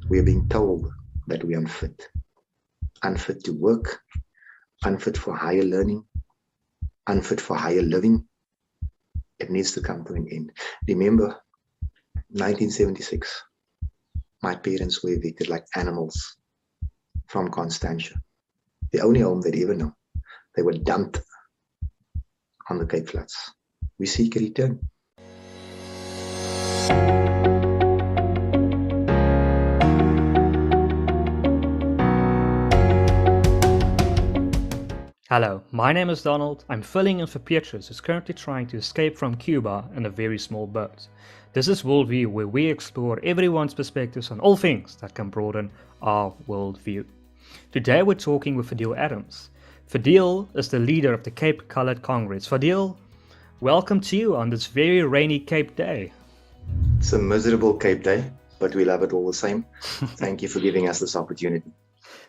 We are being told that we are unfit to work, unfit for higher learning, unfit for higher living. It needs to come to an end. Remember, 1976, my parents were evicted like animals from Constantia, the only home they'd ever known. They were dumped on the Cape Flats. We seek a return. Hello, my name is Donald. I'm filling in for Petrus, who's currently trying to escape from Cuba in a very small boat. This is WorldView, where we explore everyone's perspectives on all things that can broaden our worldview. Today we're talking with Fadiel Adams. Fadiel is the leader of the Cape Colored Congress. Fadiel, welcome to you on this very rainy Cape day. It's a miserable Cape day, but we love it all the same. Thank you for giving us this opportunity.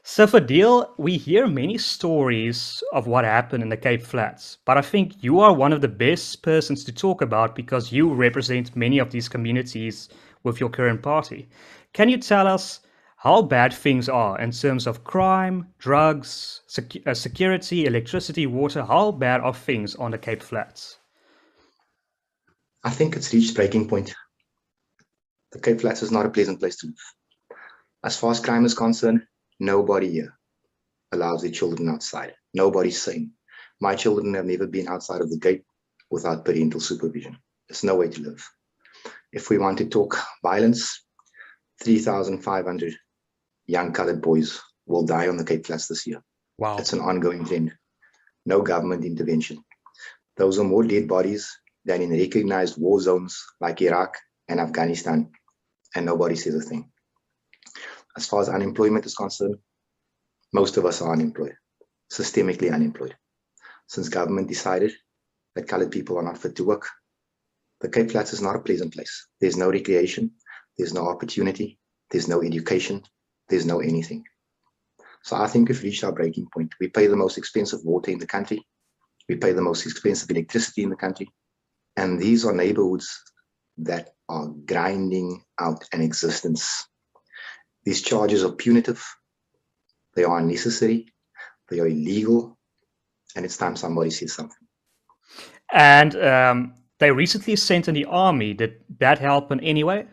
So Fadiel, we hear many stories of what happened in the Cape Flats, but I think you are one of the best persons to talk about because you represent many of these communities with your current party. Can you tell us how bad things are in terms of crime, drugs, security, electricity, water? How bad are things on the Cape Flats? I think it's reached breaking point. The Cape Flats is not a pleasant place to live. As far as crime is concerned, nobody here allows their children outside. Nobody's sane. My children have never been outside of the gate without parental supervision. It's no way to live. If we want to talk violence, 3,500 young colored boys will die on the Cape Flats this year. Wow. It's an ongoing trend. No government intervention. Those are more dead bodies than in recognized war zones like Iraq and Afghanistan, and nobody says a thing. As far as unemployment is concerned, most of us are unemployed, systemically unemployed. Since government decided that colored people are not fit to work, the Cape Flats is not a pleasant place. There's no recreation, there's no opportunity, there's no education, there's no anything. So I think we've reached our breaking point. We pay the most expensive water in the country. We pay the most expensive electricity in the country. And these are neighborhoods that are grinding out an existence. These charges are punitive, they are unnecessary, they are illegal, and it's time somebody says something. And they recently sent in the army. Did that help in any way?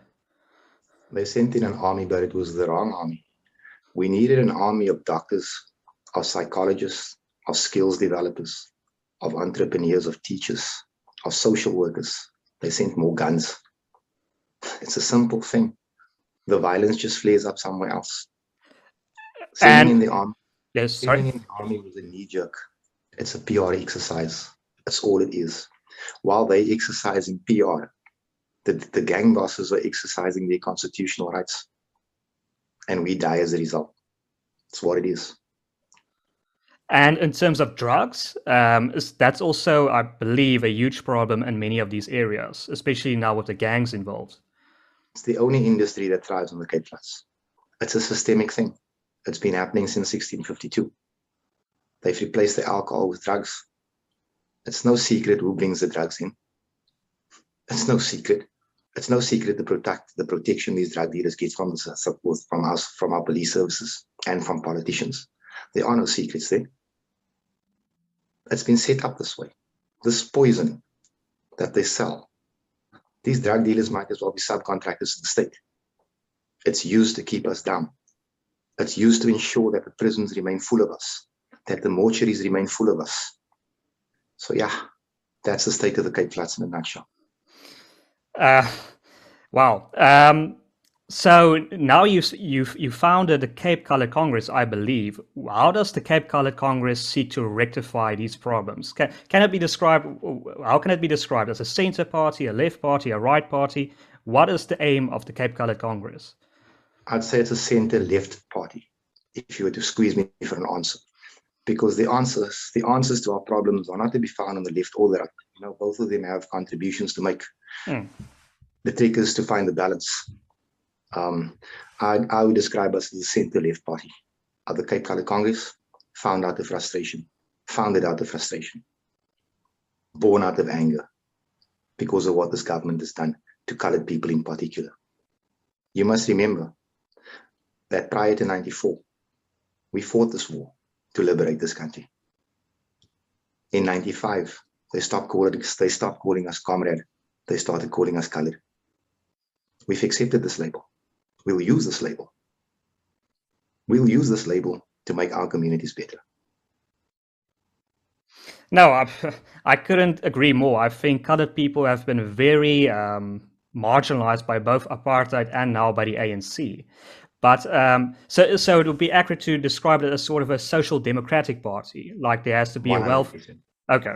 They sent in an army, but it was the wrong army. We needed an army of doctors, of psychologists, of skills developers, of entrepreneurs, of teachers, of social workers. They sent more guns. It's a simple thing. The violence just flares up somewhere else. Sending in the army was a knee jerk. It's a PR exercise. That's all it is. While they exercising PR, the gang bosses are exercising their constitutional rights, and we die as a result. It's what it is. And in terms of drugs, that's also, I believe, a huge problem in many of these areas, especially now with the gangs involved. It's the only industry that thrives on the Cape Flats. It's a systemic thing. It's been happening since 1652. They've replaced the alcohol with drugs. It's no secret who brings the drugs in. It's no secret. It's no secret the protection these drug dealers get from us, from our police services, and from politicians. There are no secrets there. It's been set up this way. This poison that they sell, these drug dealers might as well be subcontractors to the state. It's used to keep us down. It's used to ensure that the prisons remain full of us, that the mortuaries remain full of us. So yeah, that's the state of the Cape Flats in a nutshell. Wow. So now you founded the Cape Colored Congress, I believe. How does the Cape Colored Congress seek to rectify these problems? Can it be described? How can it be described as a center party, a left party, a right party? What is the aim of the Cape Colored Congress? I'd say it's a center-left party, if you were to squeeze me for an answer, because the answers to our problems are not to be found on the left or the right. Both of them have contributions to make. The trick is to find the balance. I would describe us as a center-left party. The Cape Colored Congress founded out of frustration, born out of anger, because of what this government has done to colored people in particular. You must remember, that prior to 94, we fought this war to liberate this country. In 95, they stopped calling us comrade. They started calling us colored. We've accepted this label. We'll use this label. We'll use this label to make our communities better. No, I couldn't agree more. I think colored people have been very marginalized by both apartheid and now by the ANC. But so it would be accurate to describe it as sort of a social democratic party, like there has to be 100%. Okay.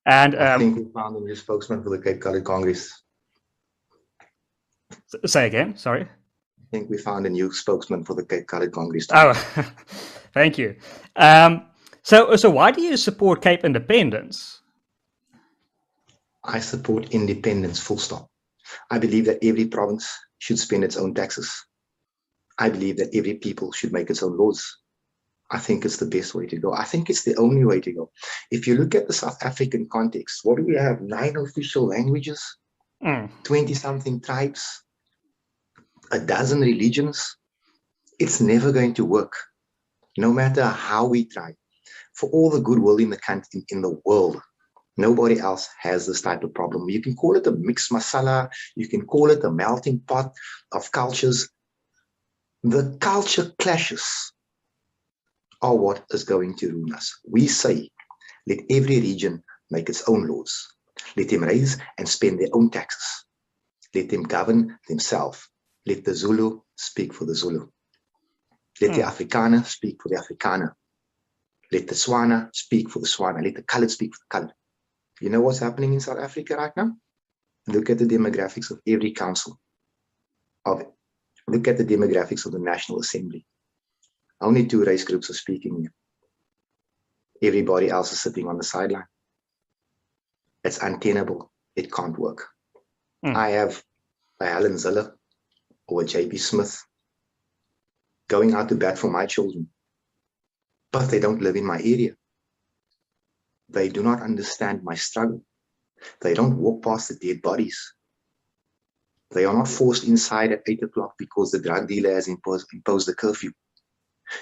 And I think we found a new spokesman for the Cape Colored Congress. Say again, sorry. I think we found a new spokesman for the Cape Colored Congress. Oh, thank you. So why do you support Cape independence? I support independence, full stop. I believe that every province should spend its own taxes. I believe that every people should make its own laws. I think it's the best way to go. I think it's the only way to go. If you look at the South African context, what do we have? 9 official languages, 20-something tribes, a dozen religions. It's never going to work, no matter how we try. For all the goodwill in the country, in the world, nobody else has this type of problem. You can call it a mixed masala. You can call it a melting pot of cultures. The culture clashes are what is going to ruin us. We say, let every region make its own laws. Let them raise and spend their own taxes. Let them govern themselves. Let the Zulu speak for the Zulu. Let the Afrikaner speak for the Afrikaner. Let the Swana speak for the Swana. Let the colored speak for the colored. You know what's happening in South Africa right now? Look at the demographics of every council. Look at the demographics of the National Assembly. Only 2 race groups are speaking here. Everybody else is sitting on the sideline. It's untenable. It can't work. I have a Helen Zille or a JP Smith going out to bat for my children, but they don't live in my area. They do not understand my struggle. They don't walk past the dead bodies. They are not forced inside at 8 o'clock because the drug dealer has imposed the curfew.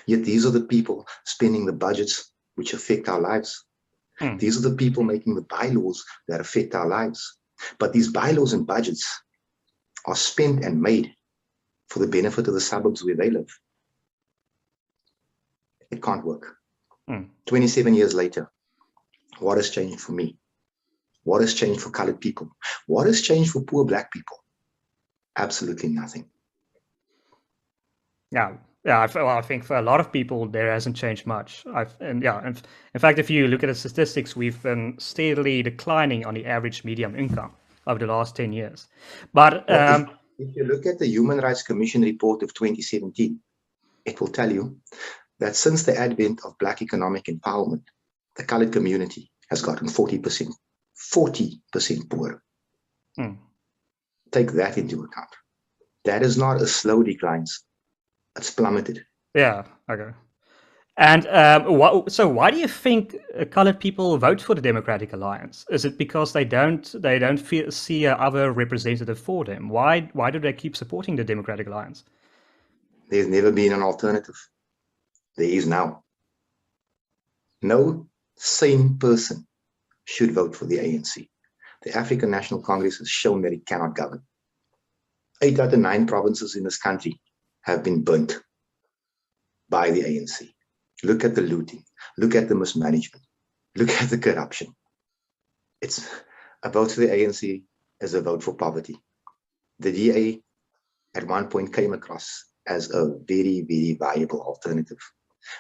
Yet these are the people spending the budgets which affect our lives. These are the people making the bylaws that affect our lives. But these bylaws and budgets are spent and made for the benefit of the suburbs where they live. It can't work. 27 years later, what has changed for me? What has changed for colored people? What has changed for poor black people? Absolutely nothing. Yeah, I think for a lot of people there hasn't changed much. In fact, if you look at the statistics, we've been steadily declining on the average median income over the last 10 years. But if you look at the Human Rights Commission report of 2017, it will tell you that since the advent of Black economic empowerment, the colored community has gotten 40% poorer. Take that into account. That is not a slow decline. It's plummeted. Yeah, okay. And so why do you think colored people vote for the Democratic Alliance? Is it because they don't see other representative for them? Why do they keep supporting the Democratic Alliance? There's never been an alternative. There is now. No sane person should vote for the ANC. The African National Congress has shown that it cannot govern. 8 out of 9 provinces in this country have been burnt by the ANC. Look at the looting. Look at the mismanagement. Look at the corruption. It's a vote for the ANC is a vote for poverty. The DA at one point came across as a very, very viable alternative.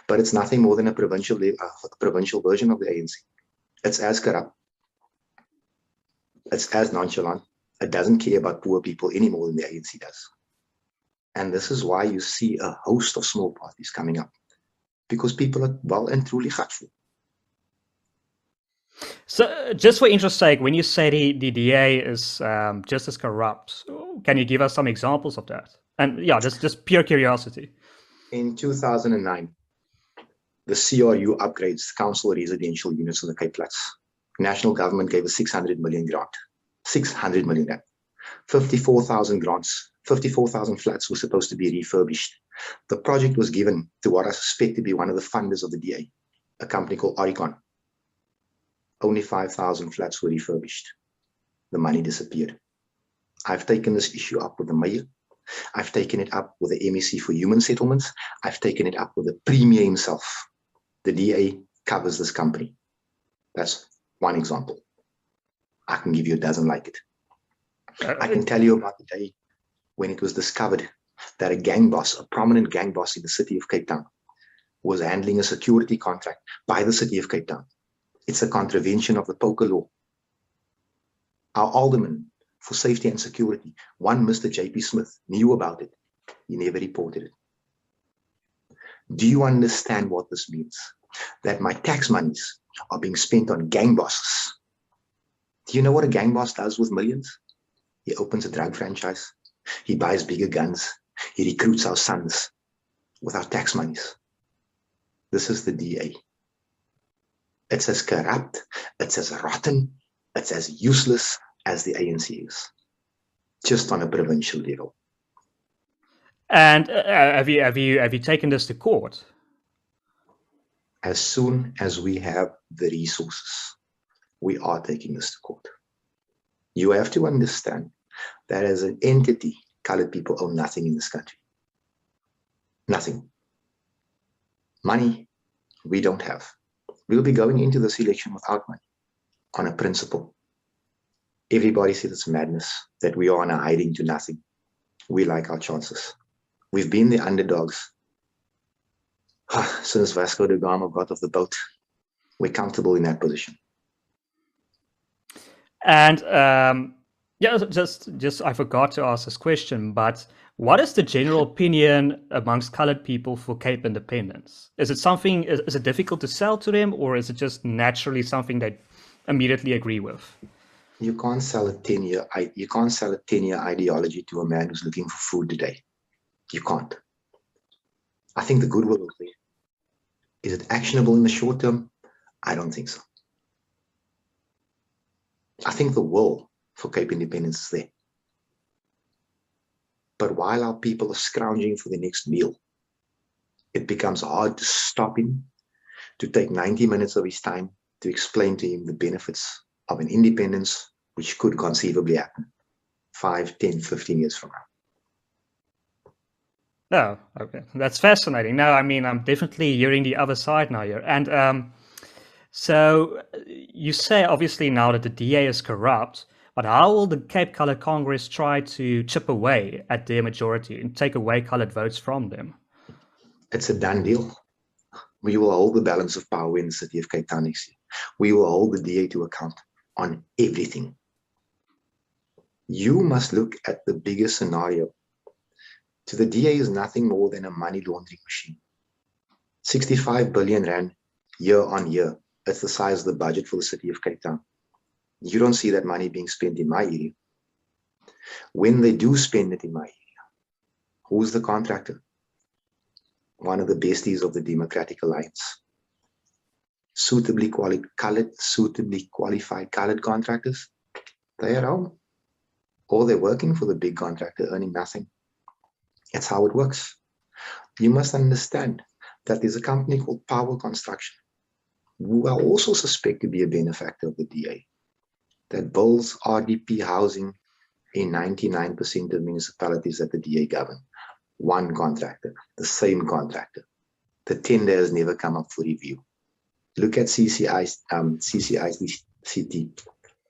But it's nothing more than a provincial version of the ANC. It's as corrupt. It's as nonchalant. It doesn't care about poor people any more than the ANC does. And this is why you see a host of small parties coming up, because people are well and truly gutful. So, just for interest's sake, when you say the DA is just as corrupt, can you give us some examples of that? And yeah, just pure curiosity. In 2009, the CRU upgrades council residential units in the Cape Flats. National government gave a 600 million grant. 600 million. 54,000 grants. 54,000 flats were supposed to be refurbished. The project was given to what I suspect to be one of the funders of the DA, a company called Oricon. Only 5,000 flats were refurbished. The money disappeared. I've taken this issue up with the mayor. I've taken it up with the MEC for Human Settlements. I've taken it up with the Premier himself. The DA covers this company. That's one example. I can give you a dozen like it. I can tell you about the day when it was discovered that a gang boss, a prominent gang boss in the city of Cape Town, was handling a security contract by the city of Cape Town. It's a contravention of the poker law. Our alderman for safety and security, one Mr. J.P. Smith, knew about it. He never reported it. Do you understand what this means? That my tax monies are being spent on gang bosses. Do you know what a gang boss does with millions? He opens a drug franchise. He buys bigger guns. He recruits our sons with our tax monies. This is the DA. It's as corrupt, it's as rotten, it's as useless as the ANC is, just on a provincial level. And have you taken this to court? As soon as we have the resources, we are taking this to court. You have to understand that as an entity, colored people own nothing in this country. Nothing. Money, we don't have. We'll be going into this election without money, on a principle. Everybody says it's madness that we are on a hiding to nothing. We like our chances. We've been the underdogs since Vasco da Gama got off the boat. We're comfortable in that position. And yeah, just I forgot to ask this question, but what is the general opinion amongst colored people for Cape independence? Is it difficult to sell to them, or is it just naturally something they immediately agree with? You can't sell a 10-year ideology to a man who's looking for food today. You can't. I think the goodwill is there. Is it actionable in the short term? I don't think so. I think the will for Cape independence is there. But while our people are scrounging for the next meal, it becomes hard to stop him, to take 90 minutes of his time to explain to him the benefits of an independence which could conceivably happen 5, 10, 15 years from now. Oh, okay. That's fascinating. No, I mean, I'm definitely hearing the other side now here. And so you say, obviously, now that the DA is corrupt, but how will the Cape Colored Congress try to chip away at their majority and take away colored votes from them? It's a done deal. We will hold the balance of power in the city of Cape Town next year. We will hold the DA to account on everything. You must look at the bigger scenario. To the DA is nothing more than a money laundering machine. 65 billion rand year on year. That's the size of the budget for the city of Cape Town. You don't see that money being spent in my area. When they do spend it in my area, who's the contractor? One of the besties of the Democratic Alliance. Suitably qualified colored contractors, they're at home. Or they're working for the big contractor, earning nothing. That's how it works. You must understand that there's a company called Power Construction, who are also suspected to be a benefactor of the DA, that builds RDP housing in 99% of municipalities that the DA govern. One contractor, the same contractor. The tender has never come up for review. Look at CCICT,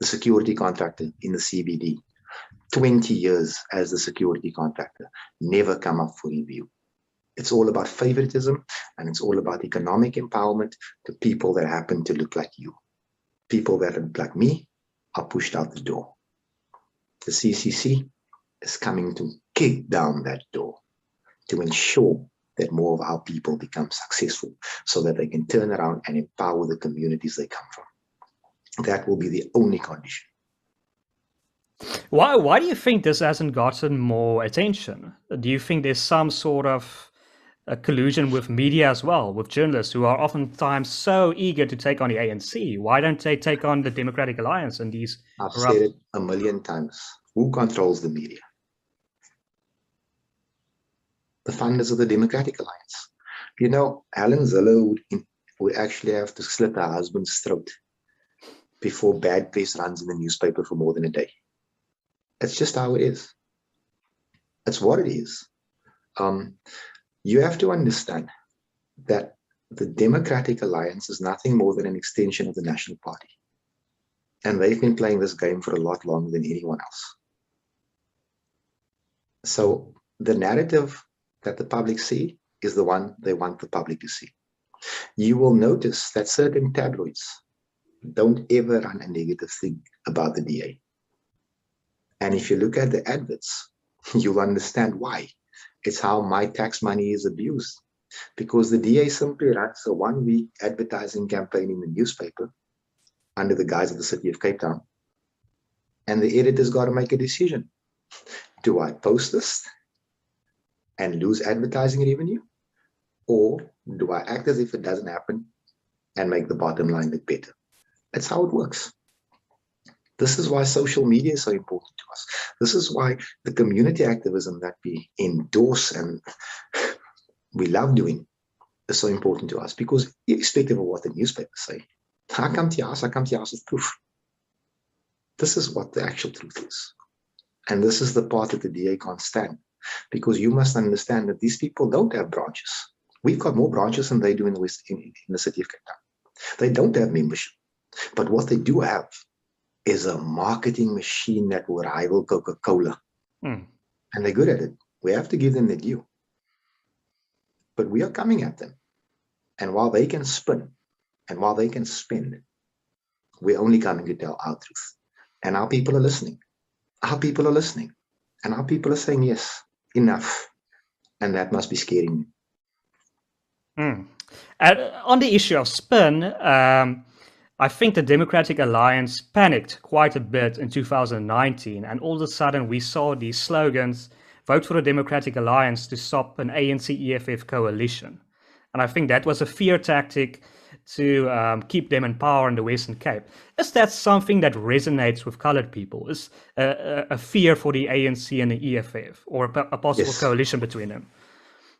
the security contractor in the CBD. 20 years as the security contractor, never come up for review. It's all about favoritism, and it's all about economic empowerment to people that happen to look like you. People that look like me are pushed out the door. The CCC is coming to kick down that door to ensure that more of our people become successful so that they can turn around and empower the communities they come from. That will be the only condition. Why do you think this hasn't gotten more attention? Do you think there's some sort of a collusion with media as well, with journalists who are oftentimes so eager to take on the ANC? Why don't they take on the Democratic Alliance and these? I've said it a million times. Who controls the media? the funders of the Democratic Alliance. You know, Helen Zille would actually have to slit her husband's throat before bad press runs in the newspaper for more than a day. It's just how it is. It's what it is. You have to understand that the Democratic Alliance is nothing more than an extension of the National Party. And they've been playing this game for a lot longer than anyone else. So the narrative that the public see is the one they want the public to see. You will notice that certain tabloids don't ever run a negative thing about the DA. And if you look at the adverts, you'll understand why. It's how my tax money is abused. Because the DA simply runs a one-week advertising campaign in the newspaper under the guise of the city of Cape Town. And the editor's got to make a decision. Do I post this and lose advertising revenue? Or do I act as if it doesn't happen and make the bottom line look better? That's how it works. This is why social media is so important to us. This is why the community activism that we endorse and we love doing is so important to us, because irrespective of what the newspapers say, I come to your house with proof. This is what the actual truth is. And this is the part that the DA can't stand, because you must understand that these people don't have branches. We've got more branches than they do in the city of Cape Town. They don't have membership. But what they do have is a marketing machine that will rival Coca-Cola. And they're good at it. We have to give them the due. But we are coming at them. And while they can spin, and while they can spend, we're only coming to tell our truth. And our people are listening. Our people are listening. And our people are saying, yes, enough. And that must be scaring you. On the issue of spin, I think the Democratic Alliance panicked quite a bit in 2019. And all of a sudden, we saw these slogans: vote for the Democratic Alliance to stop an ANC-EFF coalition. And I think that was a fear tactic to keep them in power in the Western Cape. Is that something that resonates with colored people? Is a fear for the ANC and the EFF, or a possible coalition between them?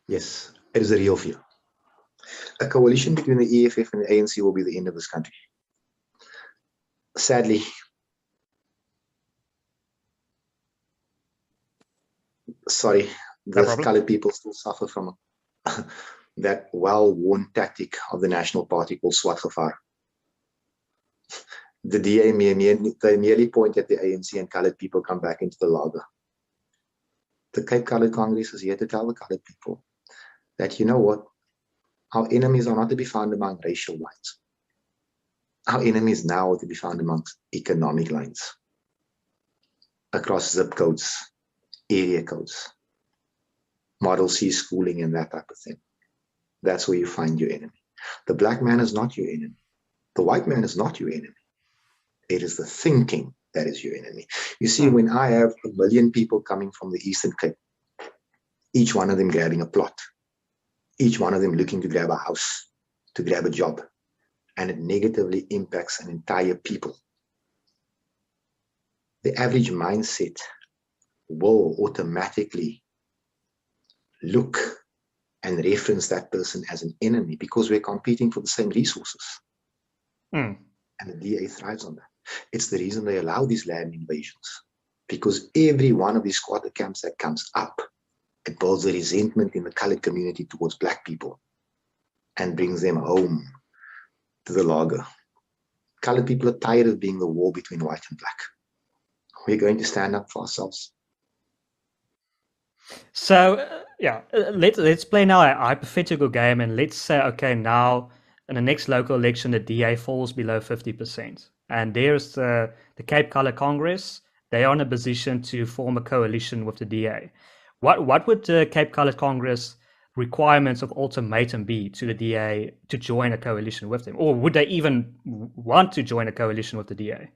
Yes, it is a real fear. A coalition between the EFF and the ANC will be the end of this country. Sadly, sorry, the colored people still suffer from that well-worn tactic of the National Party called swart gevaar. The DA they merely point at the ANC, and colored people come back into the lager. The Cape Colored Congress is here to tell the colored people that, you know what, our enemies are not to be found among racial lines. Our enemies now are to be found amongst economic lines, across zip codes, area codes, Model C schooling, and that type of thing. That's where you find your enemy. The black man is not your enemy. The white man is not your enemy. It is the thinking that is your enemy. You see, when I have 1 million people coming from the Eastern Cape, each one of them grabbing a plot, each one of them looking to grab a house, to grab a job, and it negatively impacts an entire people, the average mindset will automatically look and reference that person as an enemy, because we're competing for the same resources. And the DA thrives on that. It's the reason they allow these land invasions, because every one of these squatter camps that comes up, it builds a resentment in the colored community towards black people and brings them home to the lager. Colored people are tired of being the war between white and black. We're going to stand up for ourselves. So, let's play now a hypothetical game, and let's say, okay, now in the next local election, the DA falls below 50%. And there's the Cape Colored Congress. They are in a position to form a coalition with the DA. What would the Cape Colored Congress requirements of ultimatum be to the DA to join a coalition with them? Or would they even want to join a coalition with the DA?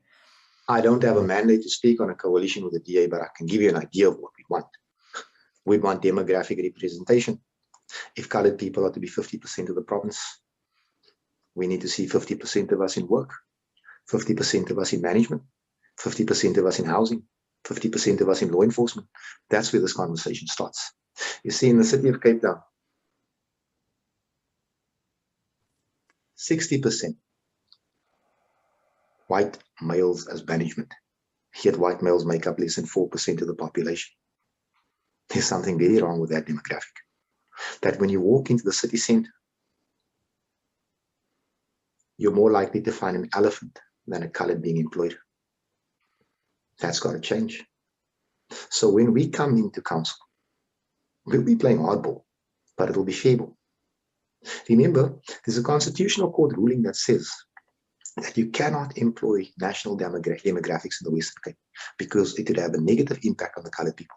I don't have a mandate to speak on a coalition with the DA, but I can give you an idea of what we want. We want demographic representation. If colored people are to be 50% of the province, we need to see 50% of us in work, 50% of us in management, 50% of us in housing, 50% of us in law enforcement. That's where this conversation starts. You see, in the city of Cape Town, 60% white males as management, yet white males make up less than 4% of the population. There's something very wrong with that demographic. That when you walk into the city center, you're more likely to find an elephant than a colored being employed. That's got to change. So when we come into council, we'll be playing hardball, but it'll be shareable. Remember, there's a constitutional court ruling that says that you cannot employ national demographics in the Western Cape because it would have a negative impact on the colored people.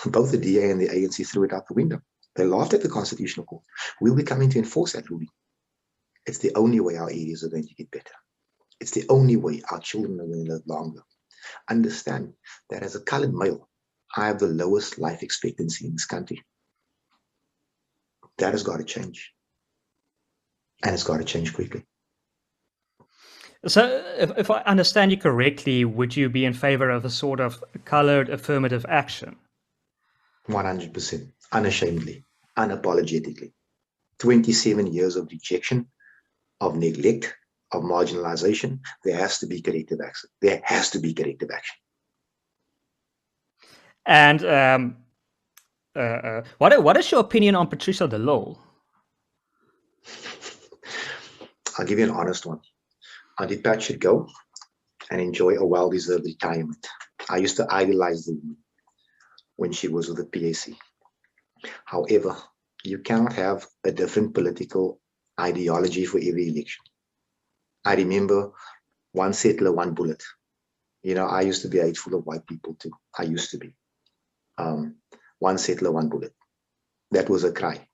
Both the DA and the ANC threw it out the window. They laughed at the constitutional court. We'll be coming to enforce that ruling. It's the only way our areas are going to get better. It's the only way our children are going to live longer. Understand that as a colored male, I have the lowest life expectancy in this country. That has got to change. And it's got to change quickly. So if I understand you correctly, would you be in favor of a sort of colored affirmative action? 100%, unashamedly, unapologetically. 27 years of rejection, of neglect, of marginalization. There has to be corrective action. There has to be corrective action. And what is your opinion on Patricia de Lille? I'll give you an honest one. Auntie Pat should go and enjoy a well-deserved retirement. I used to idolize the woman when she was with the PAC. However, you cannot have a different political ideology for every election. I remember one settler, one bullet. You know, I used to be hateful of white people too. I used to be. One settler, one bullet. That was a cry.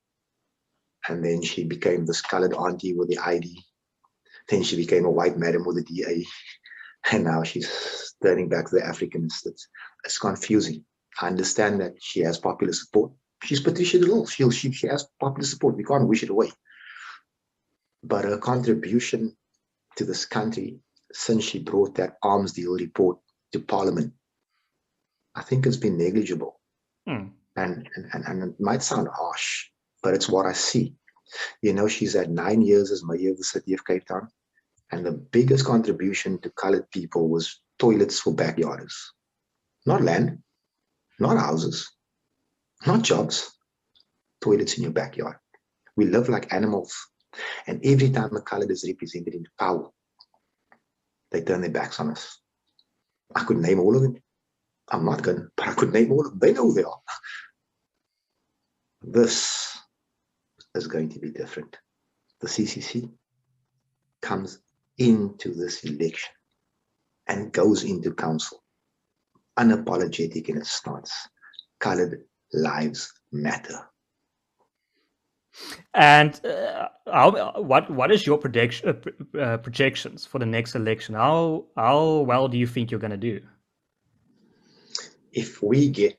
And then she became this colored auntie with the ID. Then she became a white madam with the DA. And now she's turning back to the Africanists. It's confusing. I understand that she has popular support. She's Patricia de Lille. She has popular support. We can't wish it away. But her contribution to this country since she brought that arms deal report to Parliament, I think it's been negligible. And it might sound harsh, but it's what I see. You know, she's had 9 years as mayor of the city of Cape Town, and the biggest contribution to colored people was toilets for backyarders. Not land, not houses, not jobs, toilets in your backyard. We live like animals, and every time a colored is represented in power, they turn their backs on us. I could name all of them. I'm not going to, but I could name all of them. They know who they are. This is going to be different. The CCC comes into this election and goes into council unapologetic in its stance. Colored lives matter. And what is your projections for the next election? How well do you think you're going to do? If we get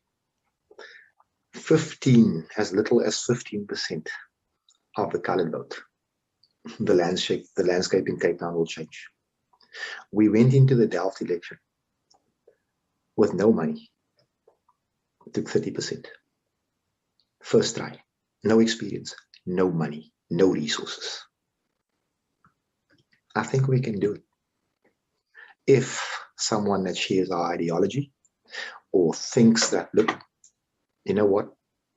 as little as 15% of the colored vote, the landscape in Cape Town will change. We went into the Delft election with no money. It took 30%. First try, no experience, no money, no resources. I think we can do it. If someone that shares our ideology or thinks that, look, you know what,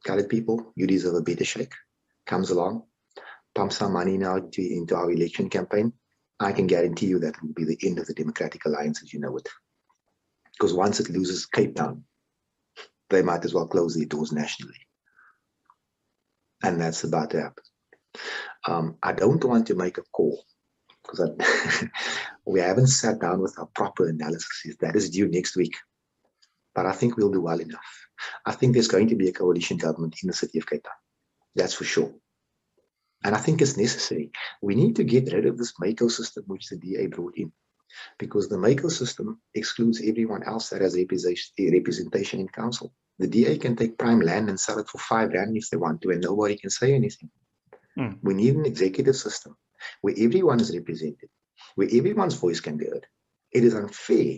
colored people, you deserve a better shake, comes along, pumps some money now into our election campaign, I can guarantee you that will be the end of the Democratic Alliance as you know it. Because once it loses Cape Town, they might as well close their doors nationally. And that's about to happen. I don't want to make a call because we haven't sat down with our proper analysis. That is due next week. But I think we'll do well enough. I think there's going to be a coalition government in the city of Cape Town. That's for sure. And I think it's necessary. We need to get rid of this MACO system which the DA brought in. Because the MACO system excludes everyone else that has representation in council. The DA can take prime land and sell it for R5 if they want to, and nobody can say anything. We need an executive system where everyone is represented, where everyone's voice can be heard. It is unfair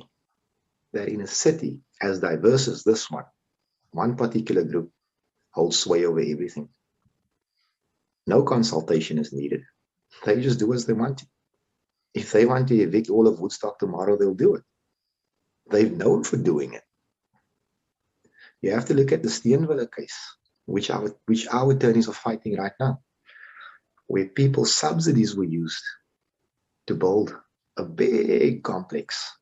that in a city as diverse as this one particular group hold sway over everything. No consultation is needed. They just do as they want to. If they want to evict all of Woodstock tomorrow, they'll do it. They've known for doing it. You have to look at the Steenwiller case, which our attorneys are fighting right now, where people's subsidies were used to build a big complex,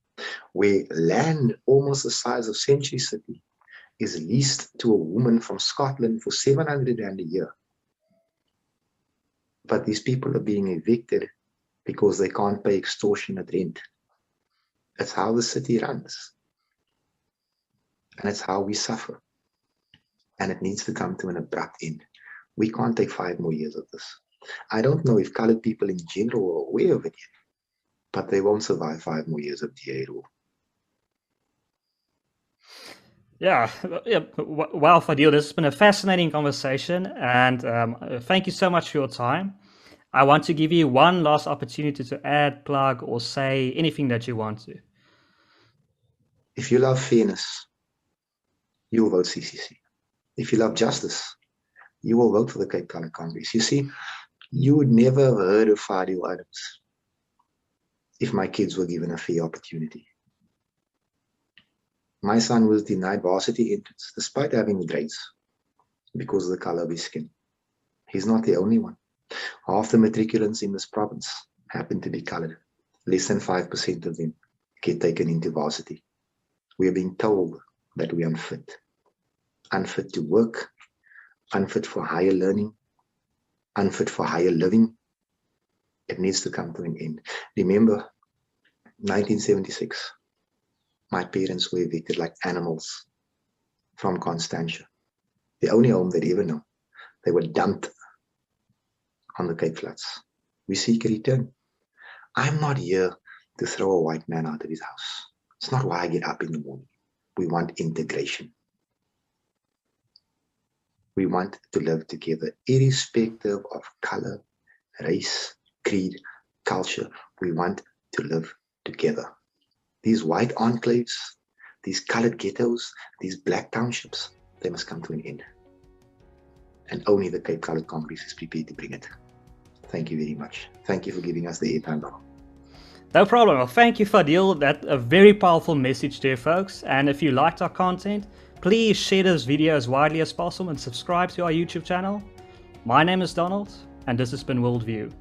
where land almost the size of Century City is leased to a woman from Scotland for 700 rand a year. But these people are being evicted because they can't pay extortionate rent. That's how the city runs. And it's how we suffer. And it needs to come to an abrupt end. We can't take 5 more years of this. I don't know if colored people in general are aware of it yet, but they won't survive 5 more years of DA rule. Yeah. Wow, Fadiel, this has been a fascinating conversation, and thank you so much for your time. I want to give you one last opportunity to add, plug, or say anything that you want to. If you love fairness, you will vote CCC. If you love justice, you will vote for the Cape Colored Congress. You see, you would never have heard of Fadiel Adams if my kids were given a fair opportunity. My son was denied varsity entrance despite having grades because of the color of his skin. He's not the only one. Half the matriculants in this province happen to be colored. Less than 5% of them get taken into varsity. We are being told that we are unfit. Unfit to work, unfit for higher learning, unfit for higher living. It needs to come to an end. Remember, 1976, my parents were evicted like animals from Constantia, the only home they'd ever known. They were dumped on the Cape Flats. We seek a return. I'm not here to throw a white man out of his house. It's not why I get up in the morning. We want integration. We want to live together, irrespective of color, race, creed, culture. We want to live together. These white enclaves, these colored ghettos, these black townships, they must come to an end. And only the Cape Colored Congress is prepared to bring it. Thank you very much. Thank you for giving us the airtime, Donald. No problem. Well, thank you, Fadiel. That's a very powerful message there, folks. And if you liked our content, please share this video as widely as possible and subscribe to our YouTube channel. My name is Donald, and this has been WorldView.